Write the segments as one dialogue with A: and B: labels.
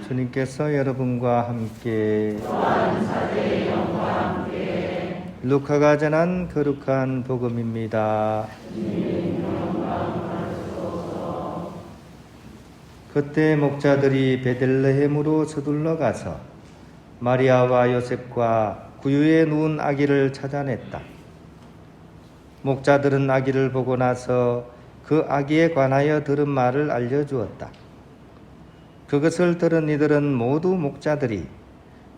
A: 주님께서 여러분과 함께 루카가 전한 거룩한 복음입니다. 그때 목자들이 베들레헴으로 서둘러 가서 마리아와 요셉과 구유에 누운 아기를 찾아냈다. 목자들은 아기를 보고 나서 그 아기에 관하여 들은 말을 알려주었다. 그것을 들은 이들은 모두 목자들이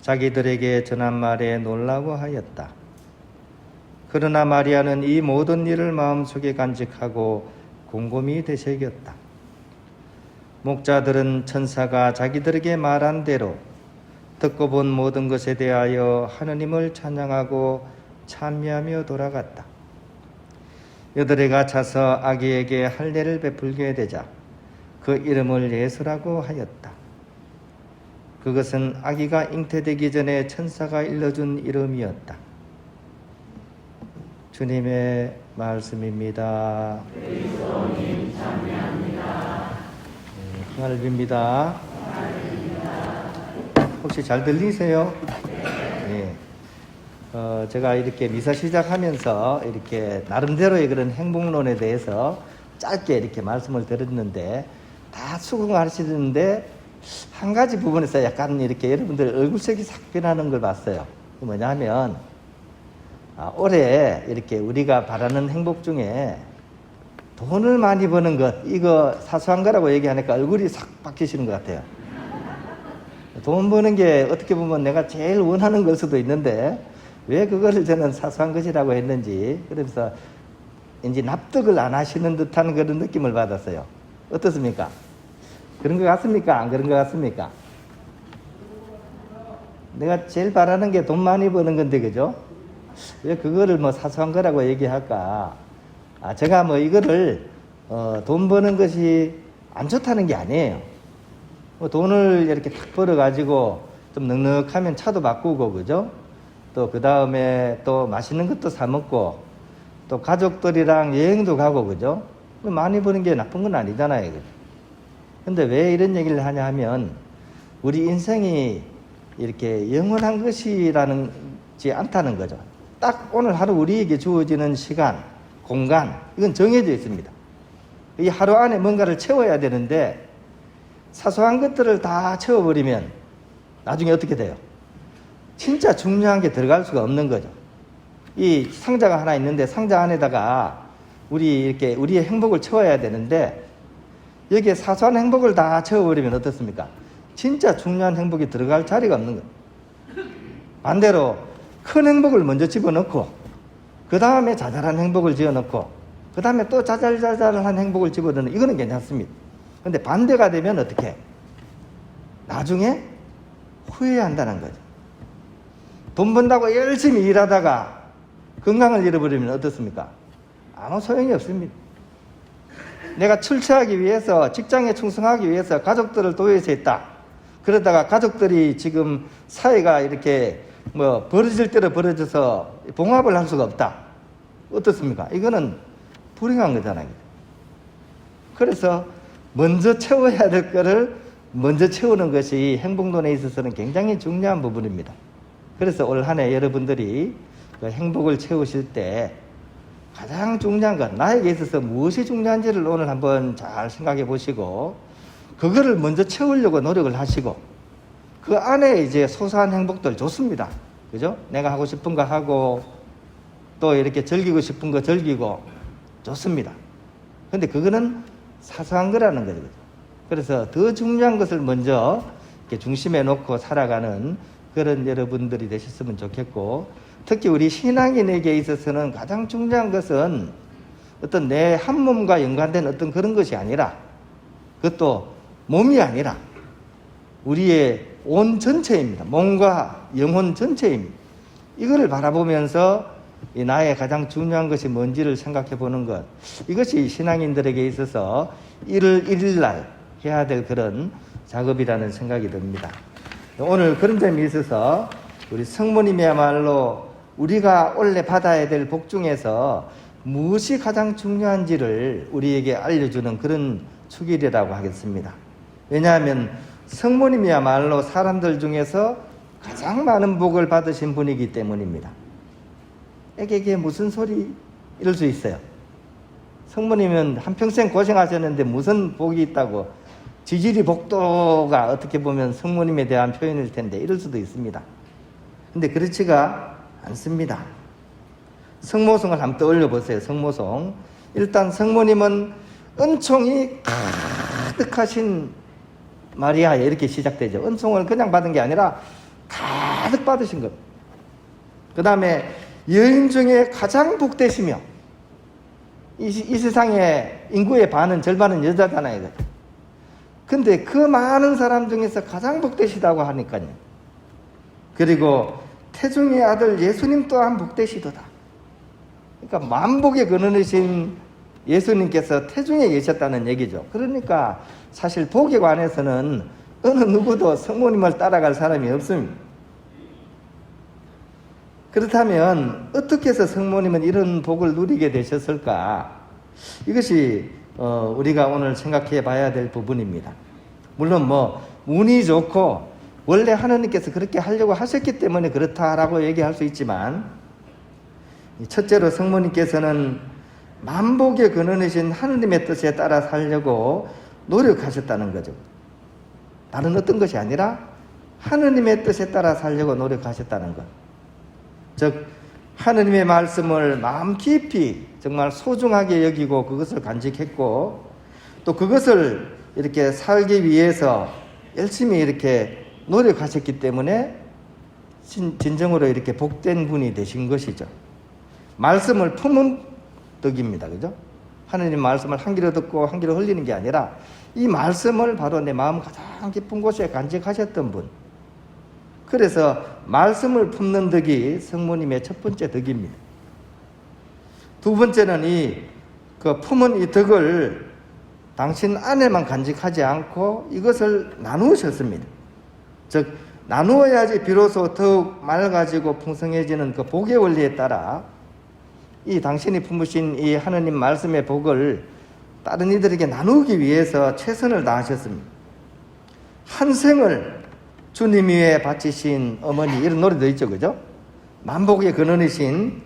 A: 자기들에게 전한 말에 놀라고 하였다. 그러나 마리아는 이 모든 일을 마음속에 간직하고 곰곰이 되새겼다. 목자들은 천사가 자기들에게 말한 대로 듣고 본 모든 것에 대하여 하느님을 찬양하고 찬미하며 돌아갔다. 여드레 갇혀서 아기에게 할례를 베풀게 되자 그 이름을 예수라고 하였다. 그것은 아기가 잉태되기 전에 천사가 일러준 이름이었다. 주님의 말씀입니다. 그리스도님 찬미합니다. 평안을 빕니다. 혹시 잘 들리세요? 네. 제가 이렇게 미사 시작하면서 이렇게 나름대로의 그런 행복론에 대해서 짧게 이렇게 말씀을 드렸는데 다 수긍하시는데 한 가지 부분에서 약간 이렇게 여러분들 얼굴색이 싹 변하는 걸 봤어요. 뭐냐면 올해 이렇게 우리가 바라는 행복 중에 돈을 많이 버는 것, 이거 사소한 거라고 얘기하니까 얼굴이 싹 바뀌시는 것 같아요. 돈 버는 게 어떻게 보면 내가 제일 원하는 걸 수도 있는데 왜 그거를 저는 사소한 것이라고 했는지, 그래서 이제 납득을 안 하시는 듯한 그런 느낌을 받았어요. 어떻습니까? 그런 것 같습니까? 안 그런 것 같습니까? 내가 제일 바라는 게 돈 많이 버는 건데, 그죠? 왜 그거를 뭐 사소한 거라고 얘기할까? 제가 뭐 이거를 돈 버는 것이 안 좋다는 게 아니에요. 뭐 돈을 이렇게 탁 벌어가지고 좀 넉넉하면 차도 바꾸고, 그죠? 또 그 다음에 또 맛있는 것도 사 먹고 또 가족들이랑 여행도 가고, 그죠? 많이 버는 게 나쁜 건 아니잖아요. 근데 왜 이런 얘기를 하냐 하면 우리 인생이 이렇게 영원한 것이라는지 않다는 거죠. 딱 오늘 하루 우리에게 주어지는 시간, 공간, 이건 정해져 있습니다. 이 하루 안에 뭔가를 채워야 되는데 사소한 것들을 다 채워버리면 나중에 어떻게 돼요? 진짜 중요한 게 들어갈 수가 없는 거죠. 이 상자가 하나 있는데 상자 안에다가 우리의 행복을 채워야 되는데 여기에 사소한 행복을 다 채워버리면 어떻습니까? 진짜 중요한 행복이 들어갈 자리가 없는 거예요. 반대로 큰 행복을 먼저 집어넣고 그 다음에 자잘한 행복을 지어넣고 그 다음에 또 자잘한 행복을 집어넣는, 이거는 괜찮습니다. 근데 반대가 되면 어떻게? 나중에 후회한다는 거죠. 돈 번다고 열심히 일하다가 건강을 잃어버리면 어떻습니까? 아무 소용이 없습니다. 내가 출세하기 위해서, 직장에 충성하기 위해서 가족들을 도외시 했다. 그러다가 가족들이 지금 사회가 이렇게 벌어질 대로 벌어져서 봉합을 할 수가 없다. 어떻습니까? 이거는 불행한 거잖아요. 그래서 먼저 채워야 될 거를 먼저 채우는 것이 행복론에 있어서는 굉장히 중요한 부분입니다. 그래서 올 한 해 여러분들이 그 행복을 채우실 때 가장 중요한 건, 나에게 있어서 무엇이 중요한지를 오늘 한번 잘 생각해 보시고 그거를 먼저 채우려고 노력을 하시고 그 안에 이제 소소한 행복들 좋습니다. 그죠? 내가 하고 싶은 거 하고 또 이렇게 즐기고 싶은 거 즐기고 좋습니다. 근데 그거는 사소한 거라는 거죠. 그래서 더 중요한 것을 먼저 이렇게 중심에 놓고 살아가는 그런 여러분들이 되셨으면 좋겠고, 특히 우리 신앙인에게 있어서는 가장 중요한 것은 어떤 내 한 몸과 연관된 어떤 그런 것이 아니라, 그것도 몸이 아니라 우리의 온 전체입니다. 몸과 영혼 전체입니다. 이거를 바라보면서 이 나의 가장 중요한 것이 뭔지를 생각해 보는 것, 이것이 신앙인들에게 있어서 일일날 해야 될 그런 작업이라는 생각이 듭니다. 오늘 그런 점이 있어서 우리 성모님이야말로 우리가 원래 받아야 될 복 중에서 무엇이 가장 중요한지를 우리에게 알려주는 그런 축일이라고 하겠습니다. 왜냐하면 성모님이야말로 사람들 중에서 가장 많은 복을 받으신 분이기 때문입니다. 애게 무슨 소리 이럴 수 있어요. 성모님은 한평생 고생하셨는데 무슨 복이 있다고, 지지리 복도가 어떻게 보면 성모님에 대한 표현일 텐데 이럴 수도 있습니다. 근데 그렇지가 않습니다. 성모송을 한번 떠올려 보세요. 성모송. 일단 성모님은 은총이 가득하신 마리아에 이렇게 시작되죠. 은총을 그냥 받은 게 아니라 가득 받으신 것. 그 다음에 여인 중에 가장 복되시며, 이 세상의 인구의 절반은 여자잖아요. 근데 그 많은 사람 중에서 가장 복되시다고 하니까요. 그리고 태중의 아들 예수님 또한 복되시도다. 그러니까 만복의 근원이신 예수님께서 태중에 계셨다는 얘기죠. 그러니까 사실 복에 관해서는 어느 누구도 성모님을 따라갈 사람이 없습니다. 그렇다면 어떻게 해서 성모님은 이런 복을 누리게 되셨을까? 이것이 우리가 오늘 생각해 봐야 될 부분입니다. 물론 운이 좋고 원래 하나님께서 그렇게 하려고 하셨기 때문에 그렇다라고 얘기할 수 있지만, 첫째로 성모님께서는 만복의 근원이신 하느님의 뜻에 따라 살려고 노력하셨다는 거죠. 다른 어떤 것이 아니라 하느님의 뜻에 따라 살려고 노력하셨다는 것. 즉 하느님의 말씀을 마음 깊이 정말 소중하게 여기고 그것을 간직했고, 또 그것을 이렇게 살기 위해서 열심히 이렇게 노력하셨기 때문에 진정으로 이렇게 복된 분이 되신 것이죠. 말씀을 품은 덕입니다. 그죠? 하느님 말씀을 한 귀로 듣고 한 귀로 흘리는 게 아니라 이 말씀을 바로 내 마음 가장 깊은 곳에 간직하셨던 분. 그래서 말씀을 품는 덕이 성모님의 첫 번째 덕입니다. 두 번째는 품은 이 덕을 당신 안에만 간직하지 않고 이것을 나누셨습니다. 즉 나누어야지 비로소 더욱 맑아지고 풍성해지는 그 복의 원리에 따라 이 당신이 품으신 이 하느님 말씀의 복을 다른 이들에게 나누기 위해서 최선을 다하셨습니다. 한 생을 주님 위에 바치신 어머니, 이런 노래도 있죠, 그죠? 만복의 근원이신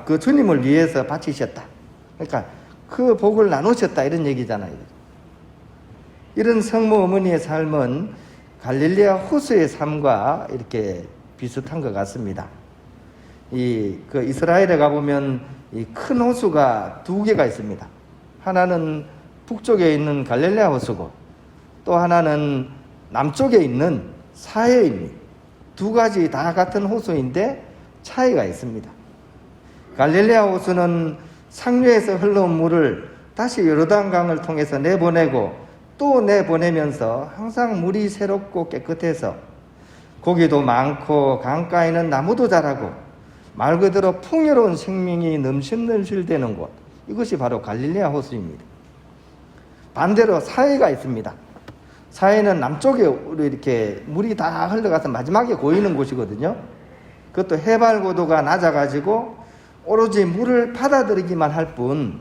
A: 그 주님을 위해서 바치셨다. 그러니까 그 복을 나누셨다, 이런 얘기잖아요. 이런 성모 어머니의 삶은 갈릴레아 호수의 삶과 이렇게 비슷한 것 같습니다. 이스라엘에 가보면 이 큰 호수가 두 개가 있습니다. 하나는 북쪽에 있는 갈릴레아 호수고, 또 하나는 남쪽에 있는 사해입니다. 두 가지 다 같은 호수인데 차이가 있습니다. 갈릴레아 호수는 상류에서 흘러온 물을 다시 요르단강을 통해서 내보내고 또 내보내면서 항상 물이 새롭고 깨끗해서 고기도 많고 강가에는 나무도 자라고 말 그대로 풍요로운 생명이 넘실넘실대는 곳, 이것이 바로 갈릴레아 호수입니다. 반대로 사해가 있습니다. 사해는 남쪽에 이렇게 물이 다 흘러가서 마지막에 고이는 곳이거든요. 그것도 해발 고도가 낮아가지고 오로지 물을 받아들이기만 할 뿐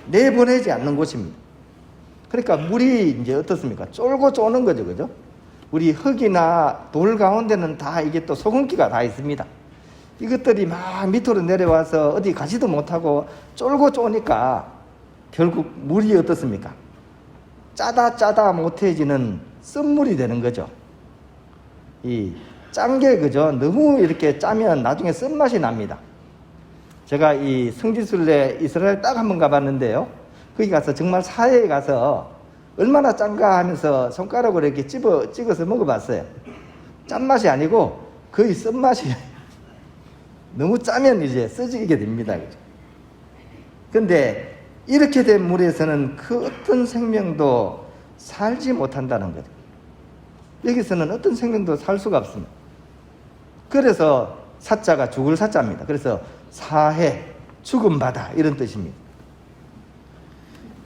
A: 내보내지 않는 곳입니다. 그러니까 물이 이제 어떻습니까? 쫄고 쪼는 거죠, 그죠? 우리 흙이나 돌 가운데는 다 이게 또 소금기가 다 있습니다. 이것들이 막 밑으로 내려와서 어디 가지도 못하고 쫄고 쪼니까 결국 물이 어떻습니까? 짜다 못해지는 쓴물이 되는 거죠. 짠 게, 그죠? 너무 이렇게 짜면 나중에 쓴맛이 납니다. 제가 이 성지순례 이스라엘 딱 한 번 가봤는데요. 거기 가서 정말 사해에 가서 얼마나 짠가 하면서 손가락으로 이렇게 찍어서 먹어봤어요. 짠맛이 아니고 거의 쓴맛이 너무 짜면 이제 써지게 됩니다. 근데 이렇게 된 물에서는 그 어떤 생명도 살지 못한다는 거죠. 여기서는 어떤 생명도 살 수가 없습니다. 그래서 사자가 죽을 사자입니다. 그래서 사해, 죽은 바다, 이런 뜻입니다.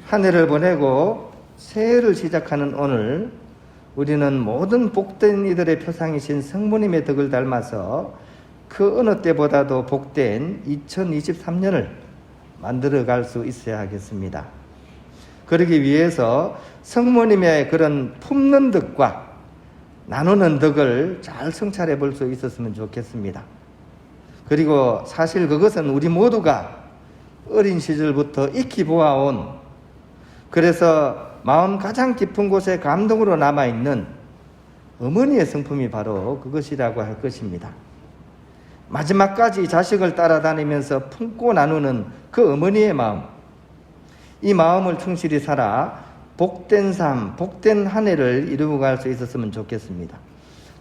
A: 한 해를 보내고 새해를 시작하는 오늘, 우리는 모든 복된 이들의 표상이신 성모님의 덕을 닮아서 그 어느 때보다도 복된 2023년을 만들어갈 수 있어야 하겠습니다. 그러기 위해서 성모님의 그런 품는 덕과 나누는 덕을 잘 성찰해 볼 수 있었으면 좋겠습니다. 그리고 사실 그것은 우리 모두가 어린 시절부터 익히 보아온, 그래서 마음 가장 깊은 곳에 감동으로 남아있는 어머니의 성품이 바로 그것이라고 할 것입니다. 마지막까지 자식을 따라다니면서 품고 나누는 그 어머니의 마음, 이 마음을 충실히 살아 복된 삶, 복된 한 해를 이루어갈 수 있었으면 좋겠습니다.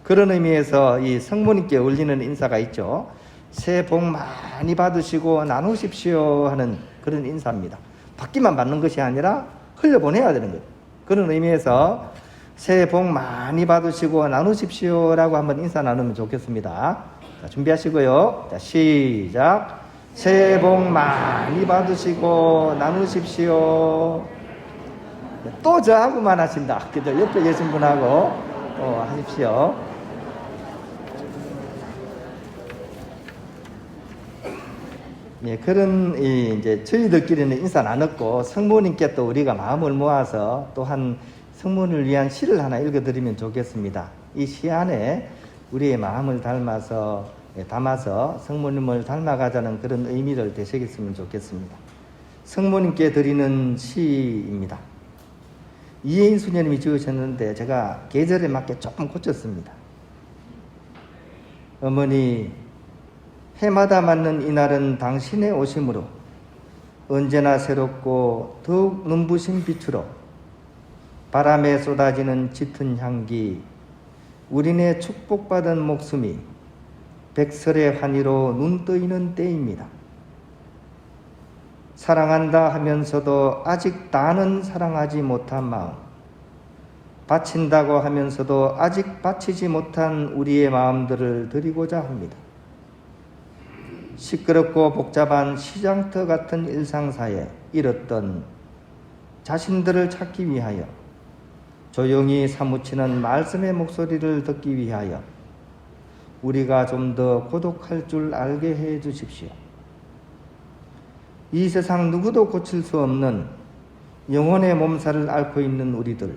A: 그런 의미에서 이 성모님께 올리는 인사가 있죠. 새해 복 많이 받으시고 나누십시오 하는 그런 인사입니다. 받기만 받는 것이 아니라 흘려보내야 되는 거예요. 그런 의미에서 새해 복 많이 받으시고 나누십시오 라고 한번 인사 나누면 좋겠습니다. 자, 준비하시고요. 자, 시작. 새해 복 많이 받으시고 나누십시오. 또 저하고만 하신다. 그죠? 옆에 계신 분하고 하십시오. 예, 그런 이제 저희들끼리는 인사 나눴고 성모님께 또 우리가 마음을 모아서 또한 성모님을 위한 시를 하나 읽어드리면 좋겠습니다. 이 시 안에 우리의 마음을 담아서 성모님을 닮아가자는 그런 의미를 되새겼으면 좋겠습니다. 성모님께 드리는 시입니다. 이혜인 수녀님이 지으셨는데 제가 계절에 맞게 조금 고쳤습니다. 어머니, 해마다 맞는 이날은 당신의 오심으로 언제나 새롭고 더욱 눈부신 빛으로 바람에 쏟아지는 짙은 향기, 우리네 축복받은 목숨이 백설의 환희로 눈뜨이는 때입니다. 사랑한다 하면서도 아직 나는 사랑하지 못한 마음, 바친다고 하면서도 아직 바치지 못한 우리의 마음들을 드리고자 합니다. 시끄럽고 복잡한 시장터 같은 일상사에 잃었던 자신들을 찾기 위하여 조용히 사무치는 말씀의 목소리를 듣기 위하여 우리가 좀 더 고독할 줄 알게 해 주십시오. 이 세상 누구도 고칠 수 없는 영혼의 몸살을 앓고 있는 우리들,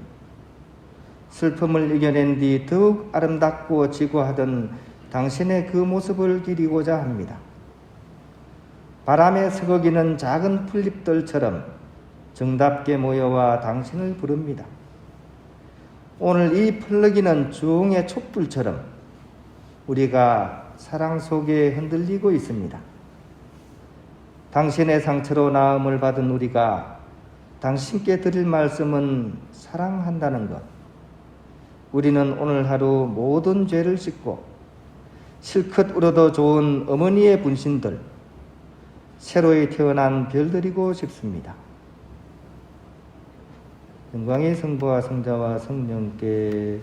A: 슬픔을 이겨낸 뒤 더욱 아름답고 지고하던 당신의 그 모습을 기리고자 합니다. 바람에 서거기는 작은 풀잎들처럼 정답게 모여와 당신을 부릅니다. 오늘 이 펄럭이는 주홍의 촛불처럼 우리가 사랑 속에 흔들리고 있습니다. 당신의 상처로 나음을 받은 우리가 당신께 드릴 말씀은 사랑한다는 것. 우리는 오늘 하루 모든 죄를 씻고 실컷 울어도 좋은 어머니의 분신들, 새로이 태어난 별들이고 싶습니다. 영광의 성부와 성자와 성령께